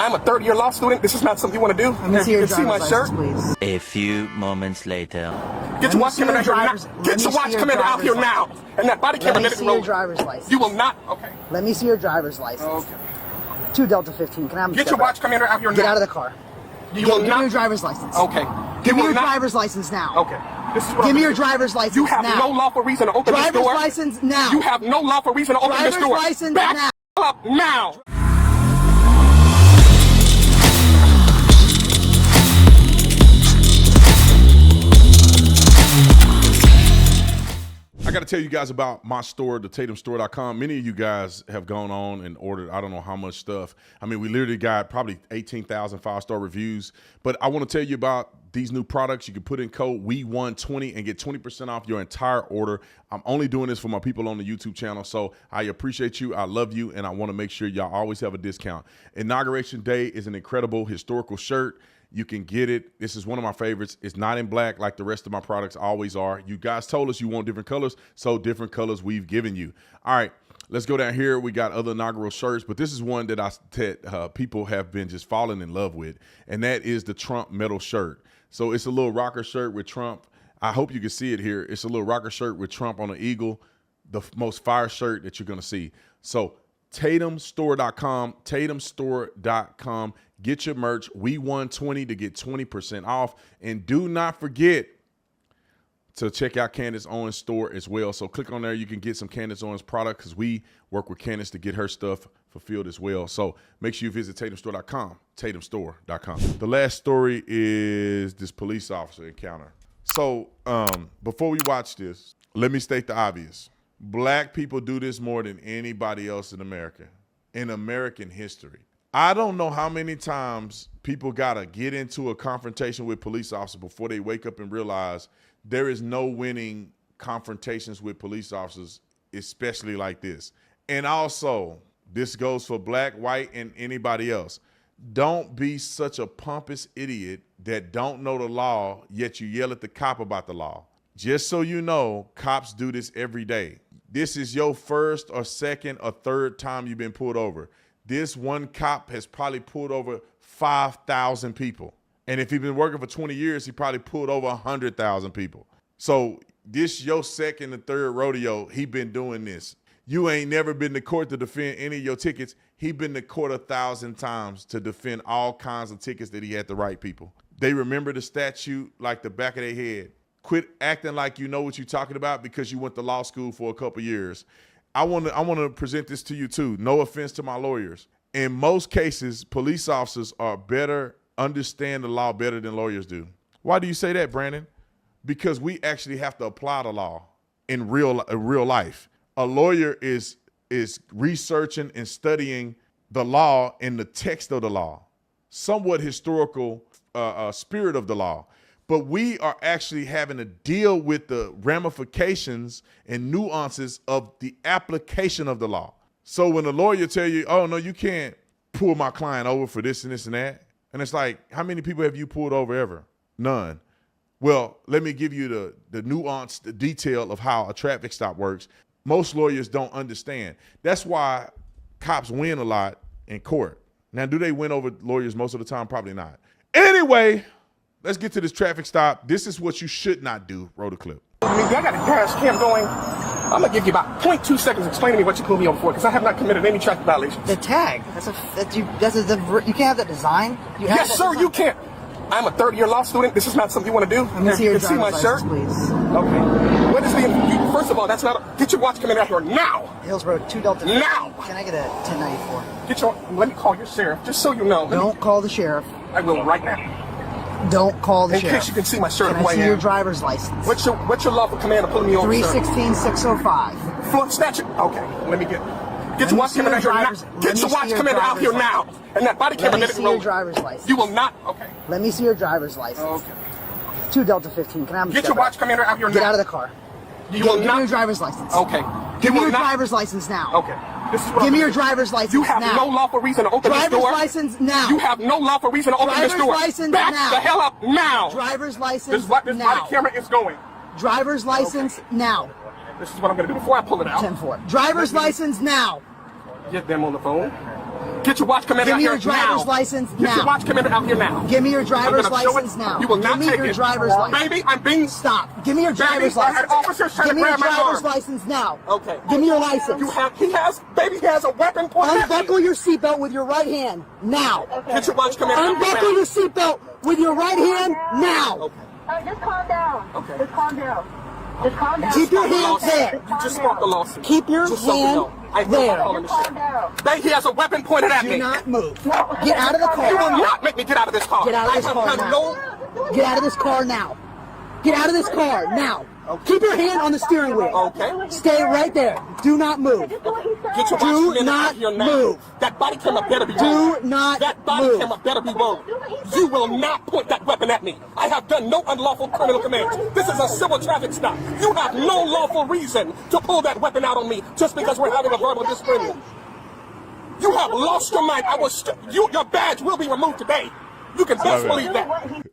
I'm a third-year law student. This is not something you want to do. Let me see your driver's license, please. A few moments later. Get your watch commander out here now. Get your watch commander out here now. And that body camera. Let me see your driver's license. You will not. Okay. Let me see your driver's license. Okay. 2 Delta 15. Can I have Get your watch commander out here now. Get out of the car. You will Give not. me your driver's license. Okay. Give me your driver's license now. Okay. This is what Give me your driver's license now. You have no lawful reason to open this door. Driver's license now. You have no lawful reason to open this door. Driver's license Back now. up now. I got to tell you guys about my store, the TatumStore.com. Many of you guys have gone on and ordered I don't know how much stuff. I mean, we literally got probably 18,000 5-star reviews. But I want to tell you about these new products. You can put in code WE120 and get 20% off your entire order. I'm only doing this for my people on the YouTube channel, so I appreciate you. I love you, and I want to make sure y'all always have a discount. Inauguration Day is an incredible historical shirt. You can get it. This is one of my favorites. It's not in black like the rest of my products always are. You guys told us you want different colors, so different colors we've given you. All right, let's go down here. We got other inaugural shirts, but this is one that people have been just falling in love with, and that is the Trump metal shirt. So it's a little rocker shirt with Trump. I hope you can see it here. It's a little rocker shirt with Trump on an eagle, the most fire shirt that you're going to see. So TatumStore.com, TatumStore.com. Get your merch, WE120 to get 20% off. And do not forget to check out Candace Owens' store as well. So click on there. You can get some Candace Owens product because we work with Candace to get her stuff fulfilled as well. So make sure you visit TatumStore.com, TatumStore.com. The last story is this police officer encounter. So before we watch this, let me state the obvious. Black people do this more than anybody else in America, in American history. I don't know how many times people got to get into a confrontation with police officers before they wake up and realize there is no winning confrontations with police officers, especially like this. And also, this goes for black, white, and anybody else. Don't be such a pompous idiot that don't know the law, yet you yell at the cop about the law. Just so you know, cops do this every day. This is your first or second or third time you've been pulled over. This one cop has probably pulled over 5,000 people. And if he's been working for 20 years, he probably pulled over 100,000 people. So this your second and third rodeo, he been doing this. You ain't never been to court to defend any of your tickets. He been to court 1,000 times to defend all kinds of tickets that he had to write people. They remember the statute like the back of their head. Quit acting like you know what you're talking about because you went to law school for a couple years. I want to present this to you too. No offense to my lawyers. In most cases, police officers understand the law better than lawyers do. Why do you say that, Brandon? Because we actually have to apply the law in real life. A lawyer is researching and studying the law in the text of the law, somewhat historical spirit of the law. But we are actually having to deal with the ramifications and nuances of the application of the law. So when a lawyer tell you, oh, no, you can't pull my client over for this and this and that. And it's like, how many people have you pulled over ever? None. Well, let me give you the nuance, the detail of how a traffic stop works. Most lawyers don't understand. That's why cops win a lot in court. Now, do they win over lawyers most of the time? Probably not. Anyway, let's get to this traffic stop. This is what you should not do. Roll the clip. I mean, I got a dash cam going. I'm going to give you about 0.2 seconds explaining to me what you pulled me over for because I have not committed any traffic violations. The tag. You can't have that design. Yes, sir, you can't. I'm a third-year law student. This is not something you want to do. Let me see your driver's shirt, license, please. Okay. What is the? First of all, that's not. Get your watch coming out here now. Hillsborough 2 Delta. Now. Can I get a 1094? Get your. Let me call your sheriff, just so you know. Don't call the sheriff. I will right now. Don't call the sheriff. In case you can see my shirt. Can I see your driver's license? What's your lawful command to pull me over? 316-605. Flood statute. Okay. Let me get your watch coming out here now. Get your watch coming out here now. And that body camera. Let me see your driver's license. You will not. Okay. Let me see your driver's license. Okay. 2 Delta 15. Can I have Get your watch commander out here now. Get out of the car. You will Give not. me your driver's license. Okay. Give me your driver's license now. Okay. This is what Give me your driver's license now. You have no lawful reason to open this door. Driver's license now. You have no lawful reason to open this door. Driver's license Back now. the hell up now. Driver's license This is what this now. body camera is going. Driver's license now. This is what I'm going to do before I pull it out. 10-4. Driver's license now. Get them on the phone. Get your watch commander Give out me here your driver's now. license Get your now. watch commander out here now. Give me your driver's I'm gonna show license it. now. You will not Give me take your it. driver's license. Baby, I'm being... Stop. Give me your driver's Baby, I had license. officers trying Give to me your grab my driver's arm. license now. Okay. Give me your license. He has a weapon pointed at me. Unbuckle your seatbelt with your right hand now. Get your watch commander out here Unbuckle now. your seatbelt with your right hand now. Okay. Just calm down. Okay. Just calm down. Just calm down. Keep your Stop the hand lawsuit. there. You just sparked the lawsuit. Keep your Just so you hand know. I there. calling the Calm sheriff. down. Baby, he has a weapon pointed at me. Do not move. Get out of the You will car. not make me get out of this car. Get out of this car I have now. no... Get out of this car now. Get out of this car now. Keep your hand on the steering wheel. Okay. Stay right there. Do not move. Just do what he said. Get your Do watch commander not out here now. move. That body camera better be Do rolled. not That body move. camera better be rolled. You will not point that weapon at me. I have done no unlawful criminal commands. This is a civil traffic stop. You have no lawful reason to pull that weapon out on me just because we're having a verbal disagreement. You have lost your mind. Your badge will be removed today. You can best believe that.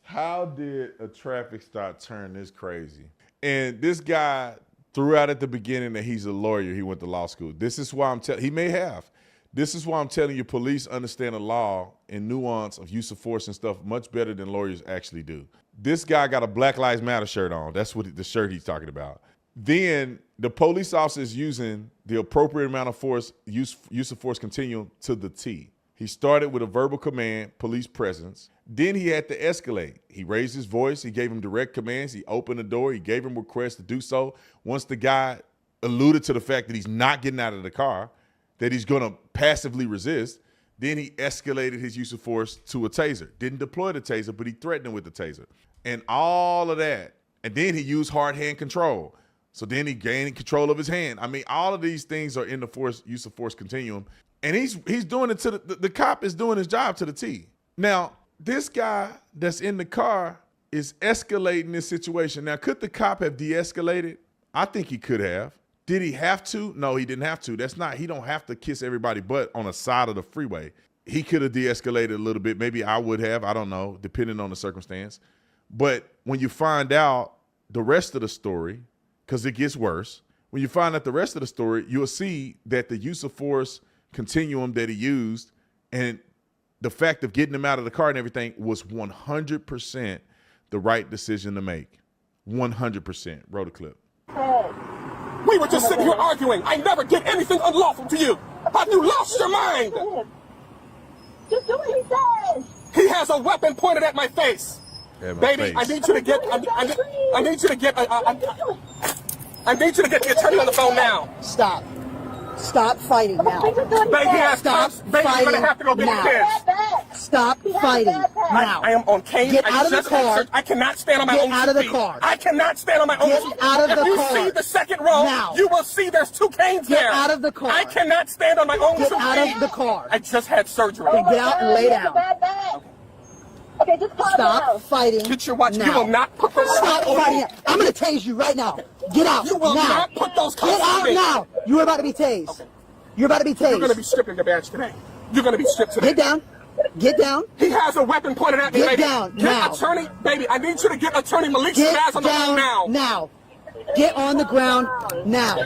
How did a traffic stop turn this crazy? And this guy threw out at the beginning that he's a lawyer. He went to law school. This is why I'm telling. He may have. This is why I'm telling you, police understand the law and nuance of use of force and stuff much better than lawyers actually do. This guy got a Black Lives Matter shirt on. That's what the shirt he's talking about. Then the police officer is using the appropriate amount of force, use of force continuum to the T. He started with a verbal command, police presence. Then he had to escalate. He raised his voice. He gave him direct commands. He opened the door. He gave him requests to do so. Once the guy alluded to the fact that he's not getting out of the car, that he's going to passively resist, then he escalated his use of force to a taser. Didn't deploy the taser, but he threatened him with the taser. And all of that. And then he used hard hand control. So then he gained control of his hand. I mean, all of these things are in the use of force continuum. And he's doing it to the cop is doing his job to the T. Now, this guy that's in the car is escalating this situation. Now, could the cop have de-escalated? I think he could have. Did he have to? No, he didn't have to. He don't have to kiss everybody but on the side of the freeway. He could have de-escalated a little bit. Maybe I would have. I don't know, depending on the circumstance. But when you find out the rest of the story, because it gets worse, when you find out the rest of the story, you'll see that the use of force continuum that he used and the fact of getting him out of the car and everything was 100% the right decision to make. 100%. Roll the clip. We were just sitting here arguing. I never did anything unlawful to you. Have you lost your mind? Just do what he says. He has a weapon pointed at my face. At my Baby, face. I need you to get. I need you to get. I need you to get the attorney on the phone now. Stop. Stop fighting now. Just do what he Baby, he has says. cops. Baby, you're gonna have to go get now. the kids. Stop fighting now. I am on cane. Get out of the car. I cannot stand on my Get own out of the feet. car. I cannot stand on my own Get feet. out of the If you car. see the second row, Now. you will see there's two canes Get there. out of the car. I cannot stand on my own Get two out feet. of the car. I just had surgery. Then get out and lay down. Okay, just calm Stop down. fighting. Get your watch. Now. You will not put those Stop cuffs on fighting. me. I'm going to tase you right now. Get out. You will now. not put those cuffs Get on out me. now. You are about to be tased. Okay. You're about to be tased. You're going to be stripped of your badge today. You're going to be stripped today. Get down. Get down. He has a weapon pointed at me, Get baby. down Get now. attorney, baby. I need you to get attorney Malik Get Shabazz on the phone down now. Get on the ground now.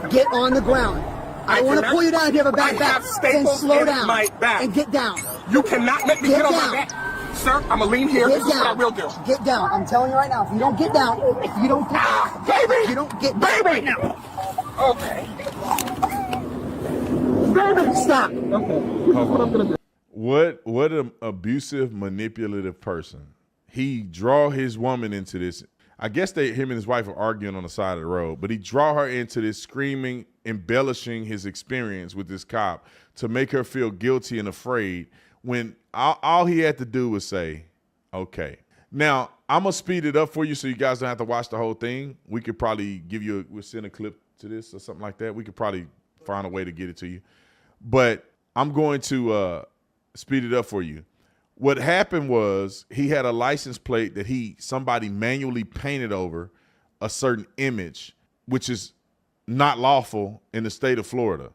Get on the ground. I don't want to cannot- pull you down if you have a bad I back. have Then staples slow in down my back. and get down. You cannot make me Get get on down. my back. Sir, I'm going to lean here. Get This is what I down. will do. Get down. I'm telling you right now. If you don't get down, if you don't get down, Baby! if you don't get down Baby! right now, Okay. Baby! stop. Okay. This is what I'm going to do. What an abusive, manipulative person. He draw his woman into this. I guess him and his wife are arguing on the side of the road, but he draw her into this screaming, embellishing his experience with this cop to make her feel guilty and afraid when all he had to do was say, okay. Now, I'm going to speed it up for you so you guys don't have to watch the whole thing. We could probably we'll send a clip to this or something like that. We could probably find a way to get it to you. But I'm going to speed it up for you. What happened was he had a license plate that somebody manually painted over a certain image, which is not lawful in the state of Florida.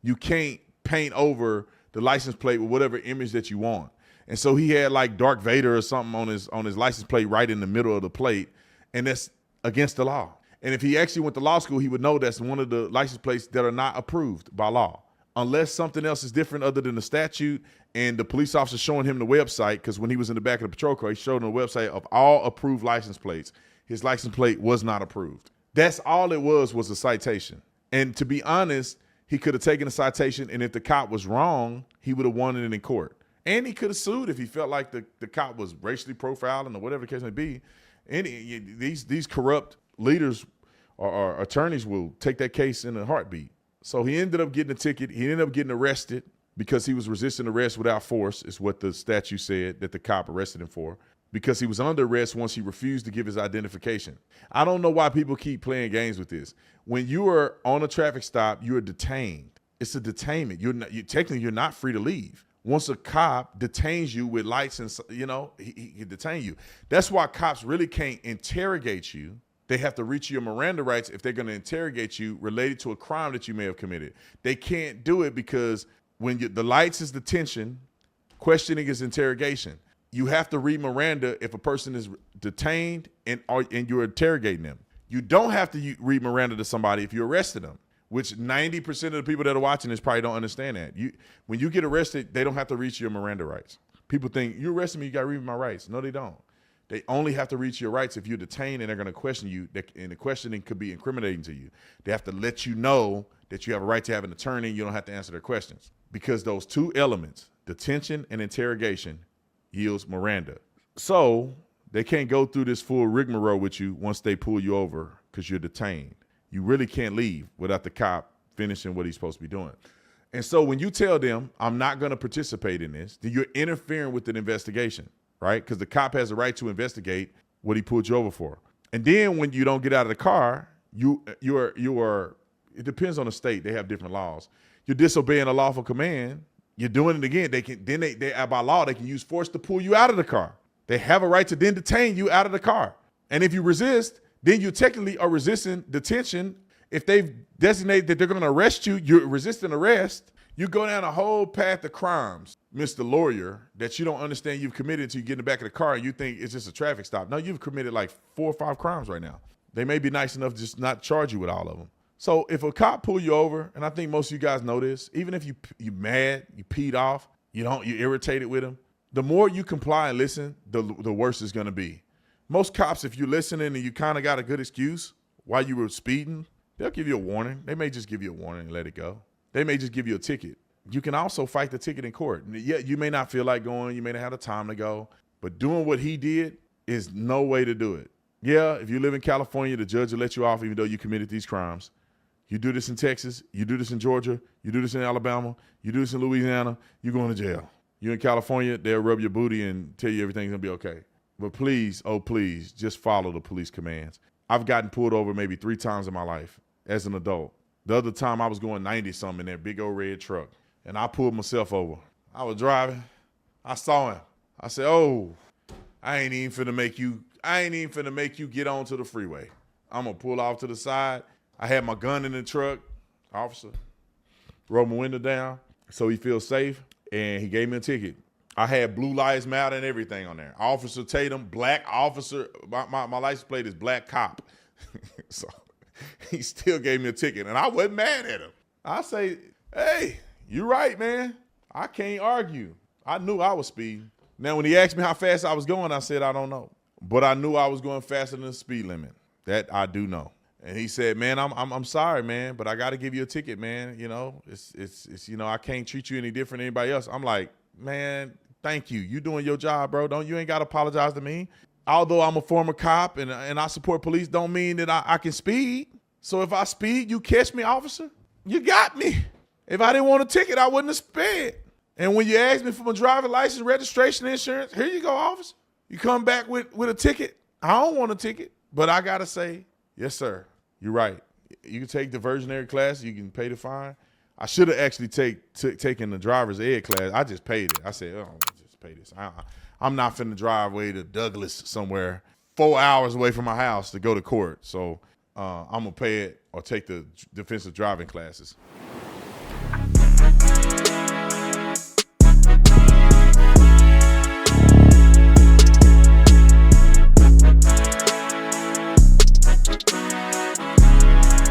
You can't paint over the license plate with whatever image that you want. And so he had like Darth Vader or something on his license plate right in the middle of the plate, and that's against the law. And if he actually went to law school, he would know that's one of the license plates that are not approved by law. unless something else is different other than the statute and the police officer showing him the website, because when he was in the back of the patrol car, he showed him the website of all approved license plates. His license plate was not approved. That's all it was a citation. And to be honest, he could have taken a citation, and if the cop was wrong, he would have won it in court. And he could have sued if he felt like the cop was racially profiling or whatever the case may be. These corrupt leaders or attorneys will take that case in a heartbeat. So he ended up getting a ticket. He ended up getting arrested because he was resisting arrest without force, is what the statute said that the cop arrested him for, because he was under arrest once he refused to give his identification. I don't know why people keep playing games with this. When you are on a traffic stop, you are detained. It's a detainment. Technically, you're not free to leave. Once a cop detains you with lights and, he can detain you. That's why cops really can't interrogate you. They have to reach your Miranda rights if they're going to interrogate you related to a crime that you may have committed. They can't do it because when the lights is detention, questioning is interrogation. You have to read Miranda if a person is detained and you're interrogating them. You don't have to read Miranda to somebody if you arrested them, which 90% of the people that are watching this probably don't understand that. When you get arrested, they don't have to reach your Miranda rights. People think, you arrested me, you got to read my rights. No, they don't. They only have to reach your rights if you're detained and they're going to question you, and the questioning could be incriminating to you. They have to let you know that you have a right to have an attorney and you don't have to answer their questions, because those two elements, detention and interrogation, yields Miranda. So they can't go through this full rigmarole with you once they pull you over because you're detained. You really can't leave without the cop finishing what he's supposed to be doing. And so when you tell them, I'm not going to participate in this, then you're interfering with an investigation, right? Because the cop has a right to investigate what he pulled you over for. And then when you don't get out of the car, you are, it depends on the state. They have different laws. You're disobeying a lawful command. You're doing it again. They by law, they can use force to pull you out of the car. They have a right to then detain you out of the car. And if you resist, then you technically are resisting detention. If they've designated that they're going to arrest you, you're resisting arrest. You go down a whole path of crimes, Mr. Lawyer, that you don't understand you've committed until you get in the back of the car and you think it's just a traffic stop. No, you've committed like 4 or 5 crimes right now. They may be nice enough to just not charge you with all of them. So if a cop pull you over, and I think most of you guys know this, even if you mad, you peed off, you're irritated with them, the more you comply and listen, the worse it's going to be. Most cops, if you're listening and you kind of got a good excuse while you were speeding, they'll give you a warning. They may just give you a warning and let it go. They may just give you a ticket. You can also fight the ticket in court. Yeah, you may not feel like going. You may not have the time to go. But doing what he did is no way to do it. Yeah, if you live in California, the judge will let you off even though you committed these crimes. You do this in Texas. You do this in Georgia. You do this in Alabama. You do this in Louisiana. You're going to jail. You're in California, they'll rub your booty and tell you everything's going to be okay. But please, oh please, just follow the police commands. I've gotten pulled over maybe 3 times in my life as an adult. The other time I was going 90-something in that big old red truck, and I pulled myself over. I was driving. I saw him. I said, oh, I ain't even finna make you get onto the freeway. I'm going to pull off to the side. I had my gun in the truck. Officer, roll my window down so he feels safe, and he gave me a ticket. I had Blue Lives Matter and everything on there. Officer Tatum, black officer. My license plate is black cop. So he still gave me a ticket, and I wasn't mad at him. I say, hey, you right, man. I can't argue. I knew I was speeding. Now, when he asked me how fast I was going, I said, I don't know. But I knew I was going faster than the speed limit. That I do know. And he said, man, I'm sorry, man, but I got to give you a ticket, man. You know, it's I can't treat you any different than anybody else. I'm like, man, thank you. You doing your job, bro. You ain't got to apologize to me. Although I'm a former cop and I support police, don't mean that I can speed. So if I speed, you catch me, officer, you got me. If I didn't want a ticket, I wouldn't have sped. And when you ask me for my driver's license, registration, insurance, here you go, officer. You come back with a ticket. I don't want a ticket, but I got to say, yes, sir. You're right. You can take diversionary class. You can pay the fine. I should have actually taken the driver's ed class. I just paid it. I said, oh, just pay this. I'm not finna drive way to Douglas somewhere 4 hours away from my house to go to court. So I'm going to pay it or take the defensive driving classes.